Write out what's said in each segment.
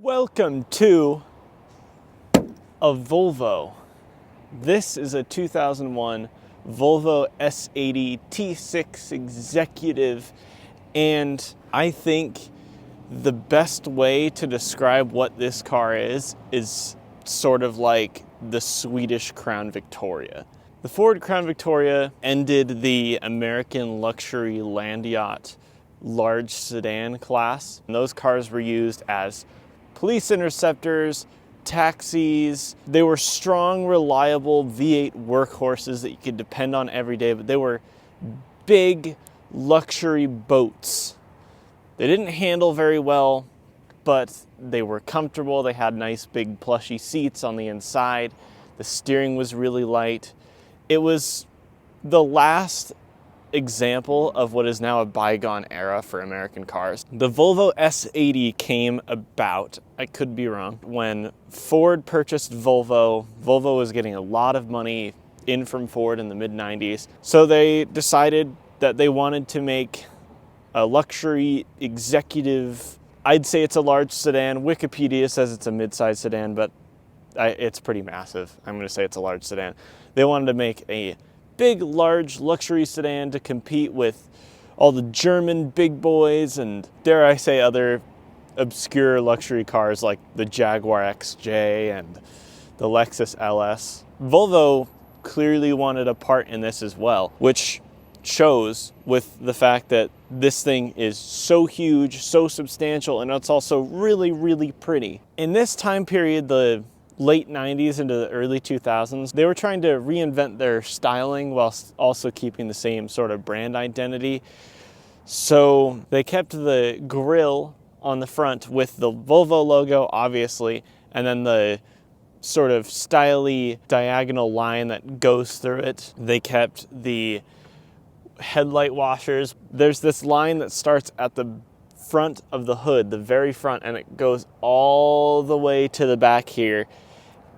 Welcome to a Volvo. This is a 2001 Volvo S80 T6 Executive, and I think the best way to describe what this car is sort of like the Swedish Crown Victoria. The Ford Crown Victoria ended the American luxury land yacht large sedan class, and those cars were used as police interceptors, taxis. They were strong, reliable V8 workhorses that you could depend on every day, but they were big luxury boats. They didn't handle very well, but they were comfortable. They had nice big plushy seats on the inside. The steering was really light. It was the last example of what is now a bygone era for American cars. The Volvo S80 came about, I could be wrong, when Ford purchased Volvo. Volvo was getting a lot of money in from Ford in the mid-90s. So they decided that they wanted to make a luxury executive. I'd say it's a large sedan. Wikipedia says it's a mid-size sedan, but it's pretty massive. I'm going to say it's a large sedan. They wanted to make a big, large luxury sedan to compete with all the German big boys and, dare I say, other obscure luxury cars like the Jaguar XJ and the Lexus LS. Volvo clearly wanted a part in this as well, which shows with the fact that this thing is so huge, so substantial, and it's also really, really pretty. In this time period, the late 90s into the early 2000s, they were trying to reinvent their styling while also keeping the same sort of brand identity. So they kept the grille on the front with the Volvo logo, obviously, and then the sort of styly diagonal line that goes through it. They kept the headlight washers. There's this line that starts at the front of the hood, the very front, and it goes all the way to the back here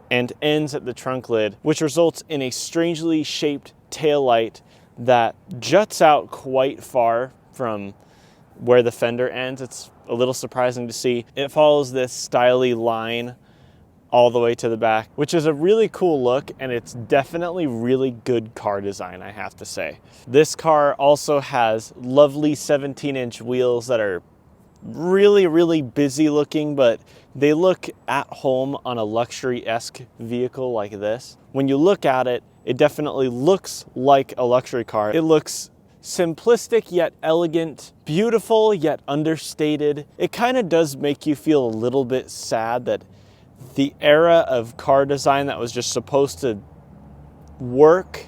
and ends at the trunk lid, which results in a strangely shaped taillight that juts out quite far from where the fender ends. It's a little surprising to see. It follows this styly line all the way to the back, which is a really cool look, and it's definitely really good car design, I have to say. This car also has lovely 17-inch wheels that are really, really busy looking, but they look at home on a luxury-esque vehicle like this. When you look at it, it definitely looks like a luxury car. It looks simplistic yet elegant, beautiful yet understated. It kind of does make you feel a little bit sad that the era of car design that was just supposed to work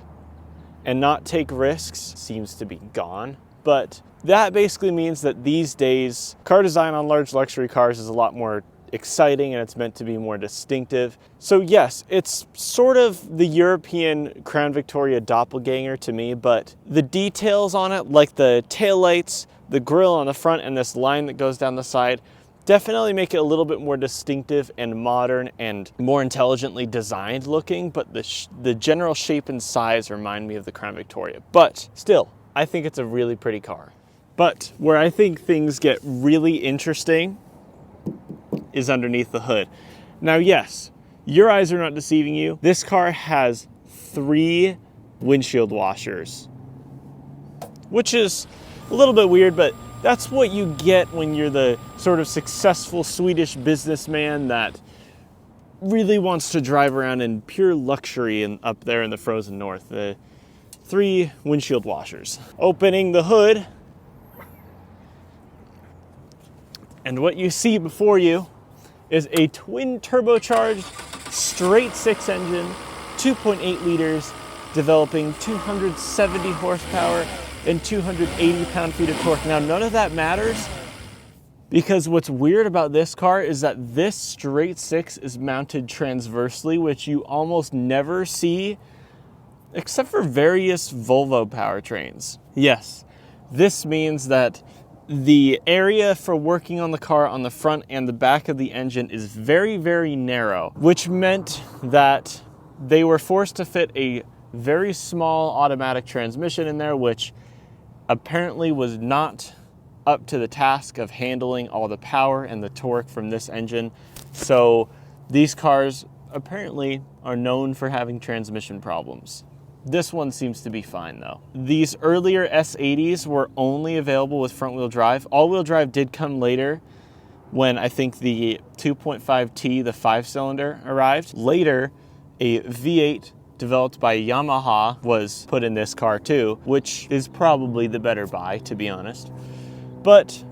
and not take risks seems to be gone. But that basically means that these days, car design on large luxury cars is a lot more exciting and it's meant to be more distinctive. So yes, it's sort of the European Crown Victoria doppelganger to me, but the details on it, like the taillights, the grille on the front, and this line that goes down the side, definitely make it a little bit more distinctive and modern and more intelligently designed looking, but the general shape and size remind me of the Crown Victoria. But still, I think it's a really pretty car. But where I think things get really interesting is underneath the hood. Now, yes, your eyes are not deceiving you. This car has 3 windshield washers, which is a little bit weird, but that's what you get when you're the sort of successful Swedish businessman that really wants to drive around in pure luxury and up there in the frozen north. The 3 windshield washers. Opening the hood, and what you see before you is a twin turbocharged straight 6 engine, 2.8 liters, developing 270 horsepower and 280 pound-feet of torque. Now, none of that matters because what's weird about this car is that this straight 6 is mounted transversely, which you almost never see except for various Volvo powertrains. Yes, this means that the area for working on the car on the front and the back of the engine is very, very narrow, which meant that they were forced to fit a very small automatic transmission in there, which apparently was not up to the task of handling all the power and the torque from this engine. So these cars apparently are known for having transmission problems. This one seems to be fine though. These earlier S80s were only available with front-wheel drive. All-wheel drive did come later when I think the 2.5T, the 5-cylinder, arrived. Later, a V8 developed by Yamaha was put in this car too, which is probably the better buy, to be honest. But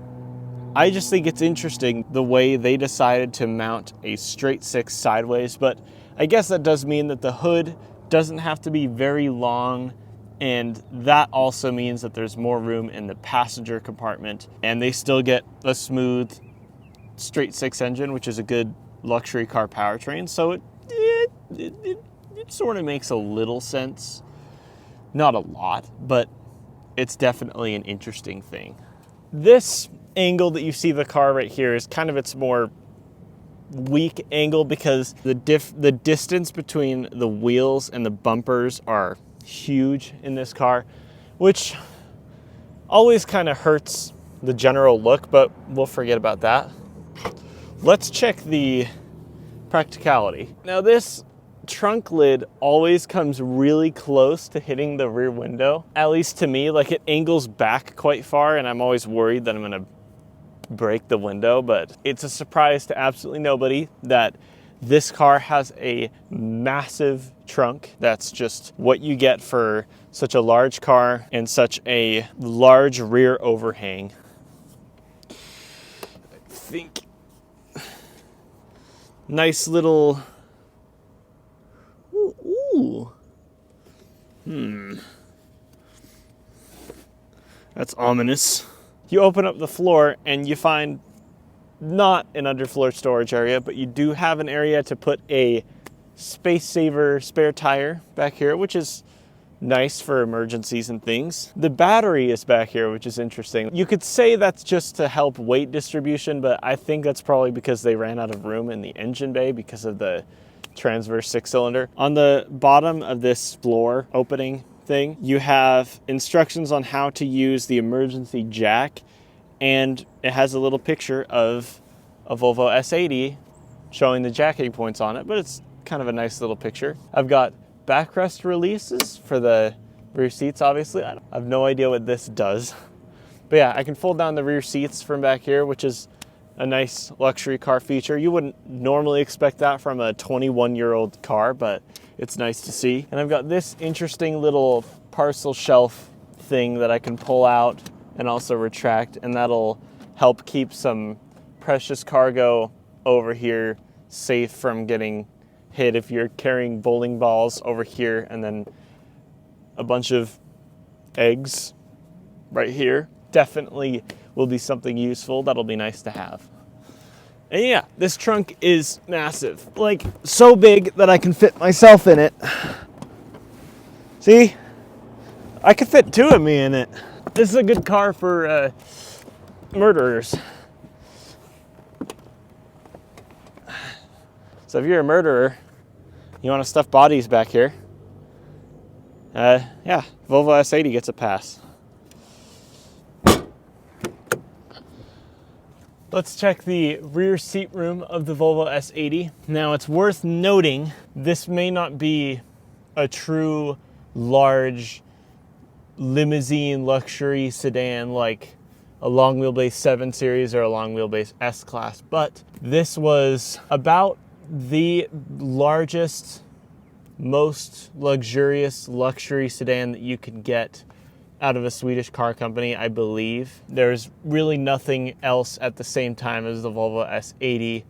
I just think it's interesting the way they decided to mount a straight six sideways, but I guess that does mean that the hood doesn't have to be very long, and that also means that there's more room in the passenger compartment, and they still get a smooth straight six engine, which is a good luxury car powertrain. So it sort of makes a little sense. Not a lot, but it's definitely an interesting thing. This angle that you see the car right here is kind of its more weak angle because the distance between the wheels and the bumpers are huge in this car, which always kind of hurts the general look, but we'll forget about that. Let's check the practicality. Now this trunk lid always comes really close to hitting the rear window. At least to me, like it angles back quite far and I'm always worried that I'm gonna break the window, but it's a surprise to absolutely nobody that this car has a massive trunk. That's just what you get for such a large car and such a large rear overhang. I think nice little, ooh. That's ominous. You open up the floor and you find not an underfloor storage area, but you do have an area to put a space saver spare tire back here, which is nice for emergencies and things. The battery is back here, which is interesting. You could say that's just to help weight distribution, but I think that's probably because they ran out of room in the engine bay because of the transverse 6-cylinder. On the bottom of this floor opening thing, you have instructions on how to use the emergency jack, and it has a little picture of a Volvo S80 showing the jacking points on it, but it's kind of a nice little picture. I've got backrest releases for the rear seats, obviously. I have no idea what this does. But yeah, I can fold down the rear seats from back here, which is a nice luxury car feature. You wouldn't normally expect that from a 21-year-old car, but it's nice to see. And I've got this interesting little parcel shelf thing that I can pull out and also retract, and that'll help keep some precious cargo over here safe from getting hit if you're carrying bowling balls over here and then a bunch of eggs right here. Definitely will be something useful. That'll be nice to have. And yeah, this trunk is massive. Like, so big that I can fit myself in it. See? I could fit two of me in it. This is a good car for murderers. So if you're a murderer, you want to stuff bodies back here, yeah, Volvo S80 gets a pass. Let's check the rear seat room of the Volvo S80. Now it's worth noting, this may not be a true large limousine luxury sedan like a long wheelbase 7 Series or a long wheelbase S-Class, but this was about the largest, most luxurious luxury sedan that you could get out of a Swedish car company, I believe. There's really nothing else at the same time as the Volvo S80.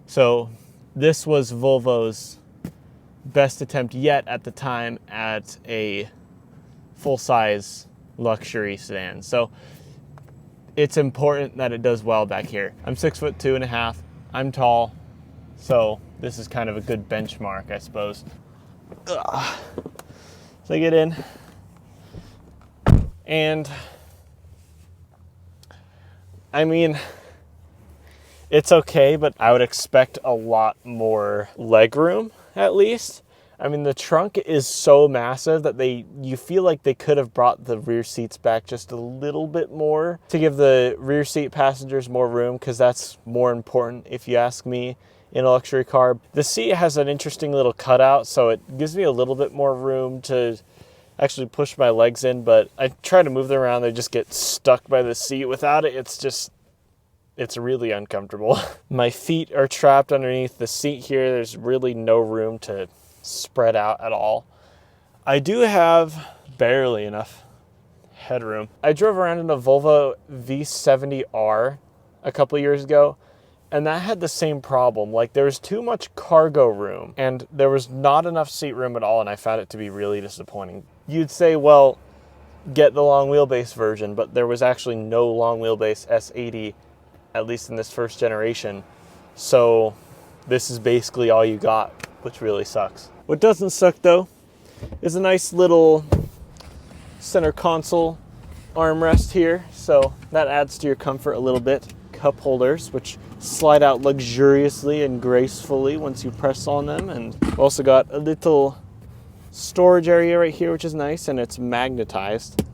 So this was Volvo's best attempt yet at the time at a full-size luxury sedan. So it's important that it does well back here. I'm 6'2.5". I'm tall. So this is kind of a good benchmark, I suppose. Ugh. So I get in, and I mean, it's okay, but I would expect a lot more legroom, at least. I mean, the trunk is so massive that you feel like they could have brought the rear seats back just a little bit more to give the rear seat passengers more room, because that's more important if you ask me in a luxury car. The seat has an interesting little cutout, so it gives me a little bit more room to actually push my legs in, but I try to move them around, they just get stuck by the seat. Without it, it's really uncomfortable. My feet are trapped underneath the seat here. There's really no room to spread out at all. I do have barely enough headroom. I drove around in a Volvo V70R a couple years ago, and that had the same problem. Like, there was too much cargo room and there was not enough seat room at all, and I found it to be really disappointing. You'd say, well, get the long wheelbase version, but there was actually no long wheelbase S80, at least in this first generation. So this is basically all you got, which really sucks. What doesn't suck though is a nice little center console armrest here, so that adds to your comfort a little bit. Cup holders, which slide out luxuriously and gracefully once you press on them, and we've also got a little storage area right here, which is nice, and it's magnetized,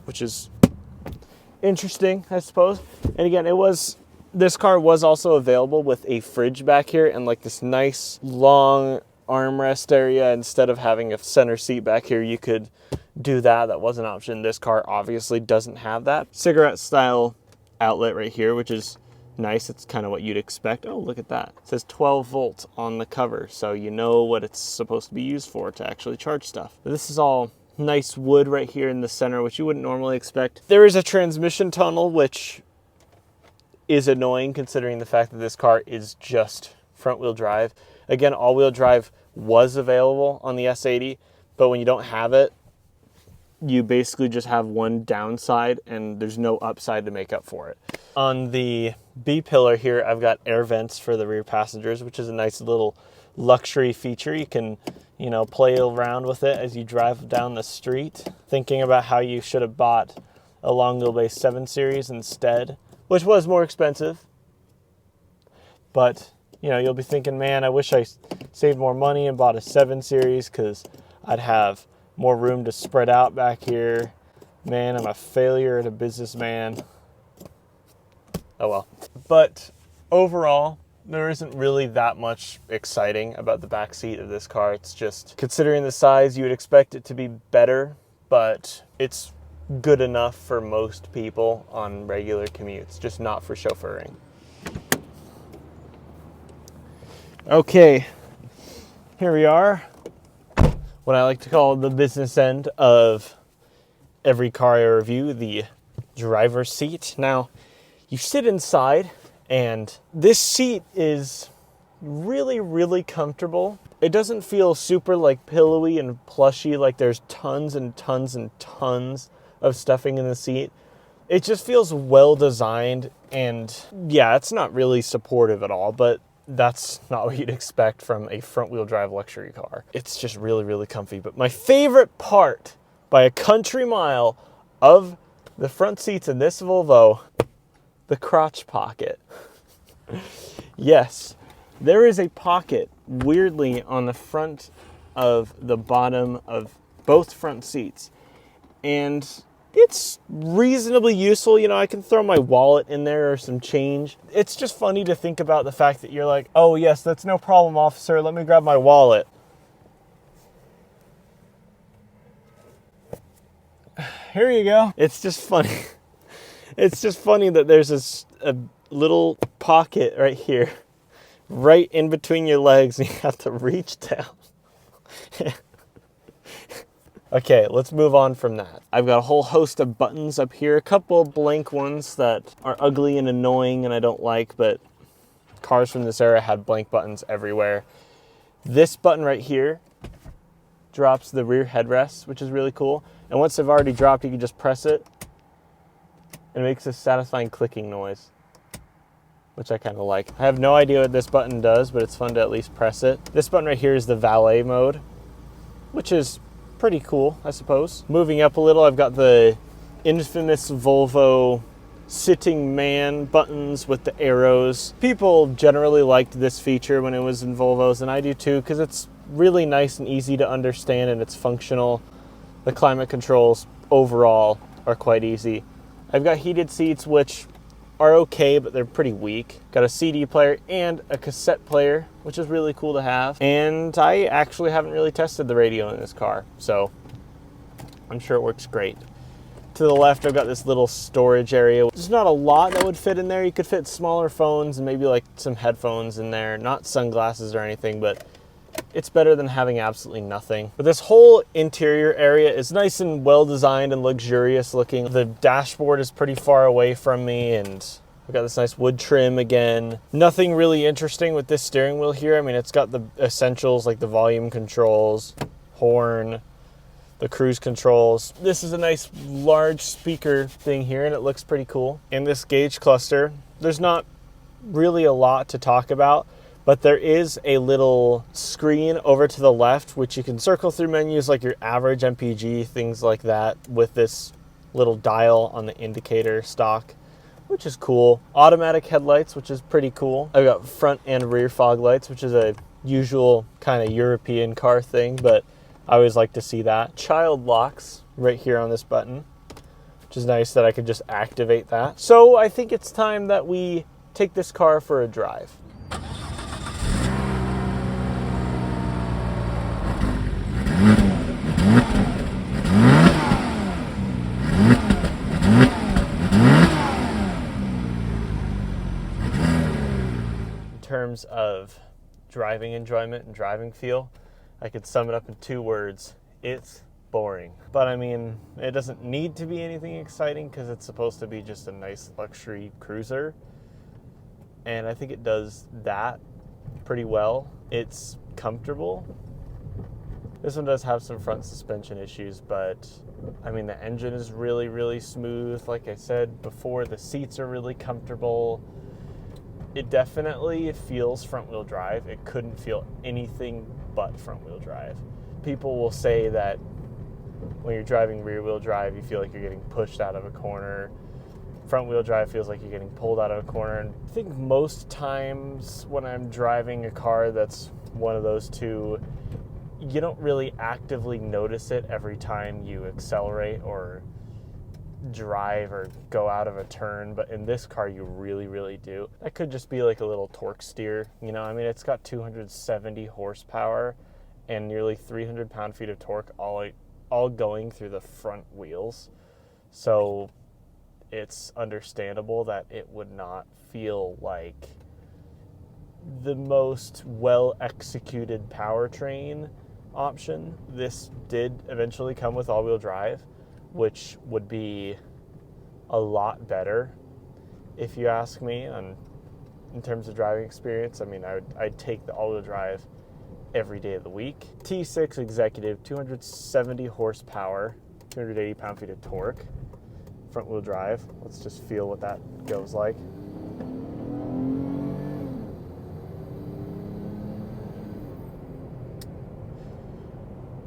which is interesting, I suppose. And again, this car was also available with a fridge back here and like this nice long armrest area. Instead of having a center seat back here, you could do that. That was an option. This car obviously doesn't have that. Cigarette style outlet right here, which is nice. It's kind of what you'd expect. Oh, look at that. It says 12 volt on the cover, so you know what it's supposed to be used for, to actually charge stuff. This is all nice wood right here in the center, which you wouldn't normally expect. There is a transmission tunnel, which is annoying considering the fact that this car is just front wheel drive. Again, all wheel drive was available on the S80, but when you don't have it, you basically just have one downside and there's no upside to make up for it. On the B pillar here, I've got air vents for the rear passengers, which is a nice little luxury feature. You can, play around with it as you drive down the street, thinking about how you should have bought a long wheelbase 7 Series instead, which was more expensive. But, you'll be thinking, man, I wish I saved more money and bought a 7 Series because I'd have more room to spread out back here. Man, I'm a failure as a businessman. Oh well. But overall, there isn't really that much exciting about the back seat of this car. It's just, considering the size, you would expect it to be better, but it's good enough for most people on regular commutes, just not for chauffeuring. Okay, here we are. What I like to call the business end of every car I review, the driver's seat. Now, you sit inside, and this seat is really, really comfortable. It doesn't feel super like pillowy and plushy, like there's tons and tons and tons of stuffing in the seat. It just feels well designed, and yeah, it's not really supportive at all, but that's not what you'd expect from a front-wheel drive luxury car. It's just really, really comfy. But my favorite part, by a country mile, of the front seats in this Volvo, the crotch pocket. Yes, there is a pocket, weirdly, on the front of the bottom of both front seats. And it's reasonably useful. I can throw my wallet in there or some change. It's just funny to think about the fact that you're like, oh yes, that's no problem, officer. Let me grab my wallet. Here you go. It's just funny. It's just funny that there's a little pocket right here, right in between your legs, and you have to reach down. Okay, let's move on from that. I've got a whole host of buttons up here, a couple blank ones that are ugly and annoying and I don't like, but cars from this era had blank buttons everywhere. This button right here drops the rear headrest, which is really cool. And once they've already dropped, you can just press it and it makes this satisfying clicking noise, which I kind of like. I have no idea what this button does, but it's fun to at least press it. This button right here is the valet mode, which is pretty cool, I suppose. Moving up a little, I've got the infamous Volvo sitting man buttons with the arrows. People generally liked this feature when it was in Volvos, and I do too, because it's really nice and easy to understand, and it's functional. The climate controls overall are quite easy. I've got heated seats, which are okay, but they're pretty weak. Got a CD player and a cassette player, which is really cool to have. And I actually haven't really tested the radio in this car, so I'm sure it works great. To the left, I've got this little storage area. There's not a lot that would fit in there. You could fit smaller phones and maybe like some headphones in there, not sunglasses or anything, but it's better than having absolutely nothing. But this whole interior area is nice and well designed and luxurious looking. The dashboard is pretty far away from me, and I've got this nice wood trim again. Nothing really interesting with this steering wheel here. I mean, it's got the essentials like the volume controls, horn, the cruise controls. This is a nice large speaker thing here, and it looks pretty cool. In this gauge cluster, there's not really a lot to talk about, but there is a little screen over to the left, which you can circle through menus like your average MPG, things like that, with this little dial on the indicator stock, which is cool. Automatic headlights, which is pretty cool. I've got front and rear fog lights, which is a usual kind of European car thing, but I always like to see that. Child locks right here on this button, which is nice that I could just activate that. So I think it's time that we take this car for a drive. In terms of driving enjoyment and driving feel, I could sum it up in 2 words. It's boring. But I mean, it doesn't need to be anything exciting because it's supposed to be just a nice luxury cruiser. And I think it does that pretty well. It's comfortable. This one does have some front suspension issues, but I mean, the engine is really, really smooth. Like I said before, the seats are really comfortable. It definitely feels front-wheel drive. It couldn't feel anything but front-wheel drive. People will say that when you're driving rear-wheel drive, you feel like you're getting pushed out of a corner. Front-wheel drive feels like you're getting pulled out of a corner. And I think most times when I'm driving a car that's one of those two, you don't really actively notice it every time you accelerate or drive or go out of a turn, but in this car you really, really do. That could just be like a little torque steer, you know. I mean, it's got 270 horsepower and nearly 300 pound-feet of torque, all going through the front wheels. So it's understandable that it would not feel like the most well-executed powertrain option. This did eventually come with all-wheel drive, which would be a lot better if you ask me. In terms of driving experience, I mean, I'd take the all-wheel drive every day of the week. T6 Executive, 270 horsepower, 280 pound-feet of torque, front-wheel drive. Let's just feel what that goes like.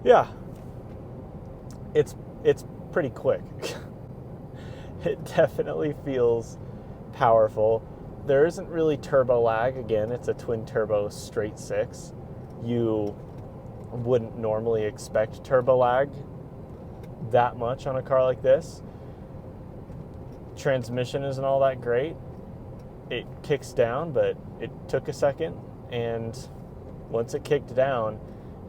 Yeah, it's pretty quick. It definitely feels powerful. There isn't really turbo lag. Again, it's a twin turbo straight 6. You wouldn't normally expect turbo lag that much on a car like this. Transmission isn't all that great. It kicks down, but it took a second, and once it kicked down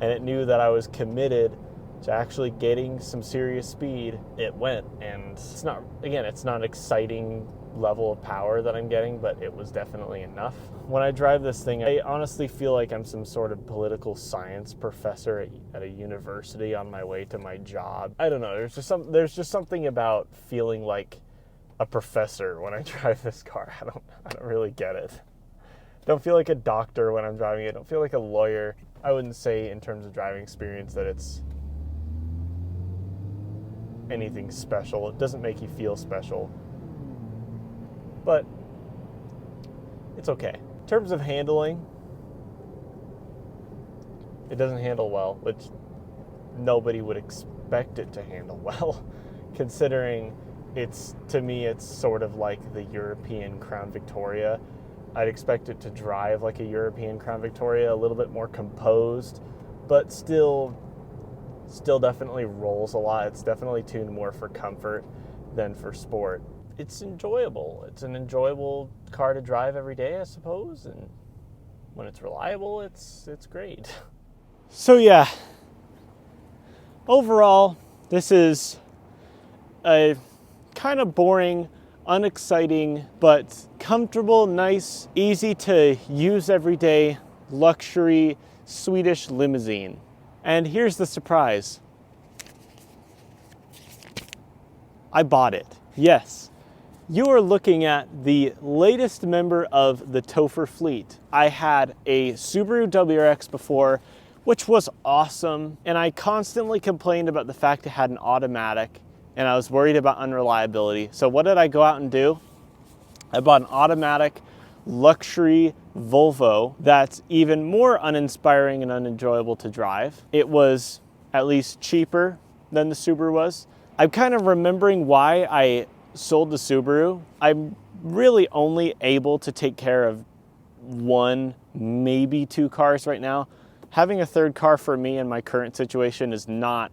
and it knew that I was committed to actually getting some serious speed, it went. And it's not an exciting level of power that I'm getting, but it was definitely enough. When I drive this thing, I honestly feel like I'm some sort of political science professor at a university on my way to my job. I don't know, there's just something about feeling like a professor when I drive this car. I don't really get it. Don't feel like a doctor when I'm driving it. Don't feel like a lawyer. I wouldn't say in terms of driving experience that it's anything special. It doesn't make you feel special, but it's okay. In terms of handling, it doesn't handle well, which nobody would expect it to handle well, considering to me it's sort of like the European Crown Victoria. I'd expect it to drive like a European Crown Victoria, a little bit more composed, but still definitely rolls a lot. It's definitely tuned more for comfort than for sport. It's enjoyable. It's an enjoyable car to drive every day, I suppose, and when it's reliable, it's great. So yeah, overall, this is a kind of boring, unexciting, but comfortable, nice, easy to use every day luxury Swedish limousine. And here's the surprise. I bought it. Yes, you are looking at the latest member of the Topher Fleet. I had a Subaru WRX before, which was awesome, and I constantly complained about the fact it had an automatic, and I was worried about unreliability. So what did I go out and do? I bought an automatic luxury Volvo that's even more uninspiring and unenjoyable to drive. It was at least cheaper than the Subaru was. I'm kind of remembering why I sold the Subaru. I'm really only able to take care of one, maybe two cars right now. Having a third car for me in my current situation is not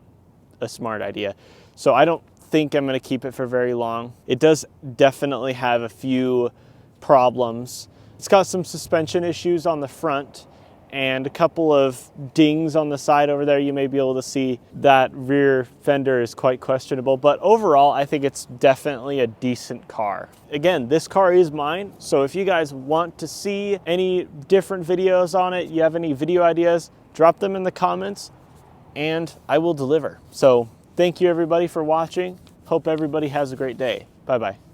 a smart idea. So I don't think I'm going to keep it for very long. It does definitely have a few problems. It's got some suspension issues on the front and a couple of dings on the side over there. You may be able to see that rear fender is quite questionable, but overall I think it's definitely a decent car. Again, this car is mine, so if you guys want to see any different videos on it, you have any video ideas, drop them in the comments and I will deliver. So thank you everybody for watching. Hope everybody has a great day. Bye-bye.